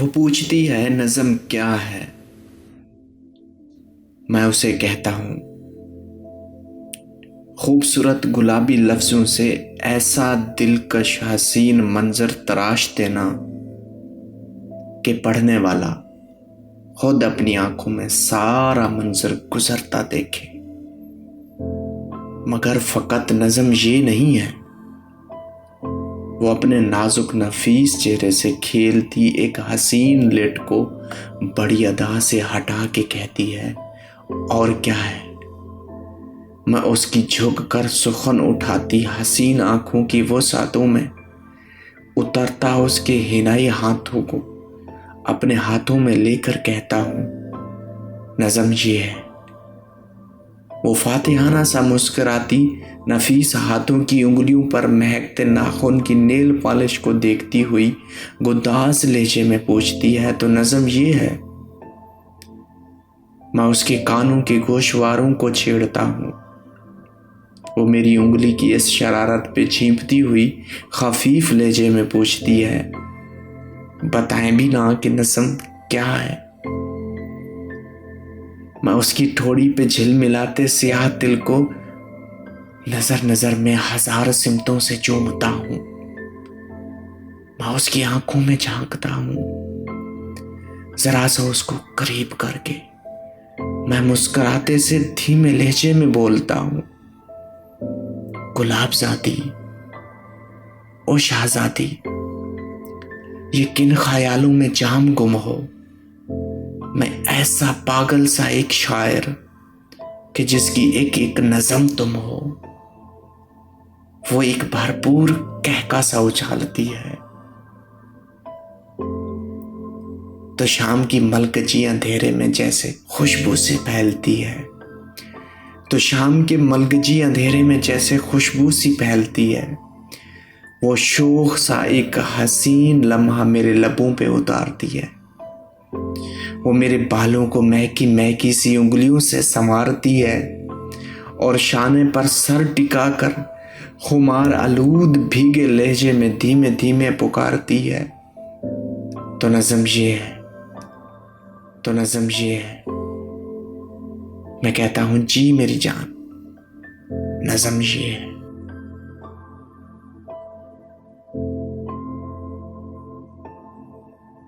वो पूछती है नज़म क्या है। मैं उसे कहता हूँ खूबसूरत गुलाबी लफ्ज़ों से ऐसा दिलकश हसीन मंजर तराश देना कि पढ़ने वाला खुद अपनी आंखों में सारा मंजर गुजरता देखे। मगर फ़कत नज़म ये नहीं है, वो अपने नाजुक नफीस चेहरे से खेलती एक हसीन लेट को बड़ी अदा से हटा के कहती है, और क्या है। मैं उसकी झुक कर सुखन उठाती हसीन आंखों की वो सातों में उतरता उसके हिनाई हाथों को अपने हाथों में लेकर कहता हूँ नज़म ये है। वो फातिहाना सा मुस्कुराती नफीस हाथों की उंगलियों पर महकते नाखून की नेल पॉलिश को देखती हुई गुदास लहजे में पूछती है, तो नज़म ये है। मैं उसके कानों के गोशवारों को छेड़ता हूँ। वो मेरी उंगली की इस शरारत पे छींपती हुई खफीफ लहजे में पूछती है, बताएं भी ना कि नज़म क्या है। मैं उसकी ठोड़ी पे झिलमिलाते स्याह तिल को नजर नजर में हजार सिमतों से चूमता हूँ। मैं उसकी आंखों में झांकता हूँ, जरा सा उसको करीब करके मैं मुस्कुराते से धीमे लहजे में बोलता हूँ, गुलाबजादी ओ शाहजादी, ये किन ख्यालों में जाम गुम हो। मैं ऐसा पागल सा एक शायर कि जिसकी एक एक नज़म तुम हो। वो एक भरपूर कहका सा उछालती है तो शाम की मलकजी अंधेरे में जैसे खुशबू सी फैलती है। तो शाम के मलगजी अंधेरे में जैसे खुशबू सी फैलती है। वो शोख सा एक हसीन लम्हा मेरे लबों पे उतारती है। वो मेरे बालों को महकी महकी सी उंगलियों से संवारती है और शाने पर सर टिकाकर खुमार आलूद भीगे लहजे में धीमे धीमे पुकारती है, तो नज़म ये है, तो नज़म ये है। मैं कहता हूँ जी मेरी जान, नज़म ये है।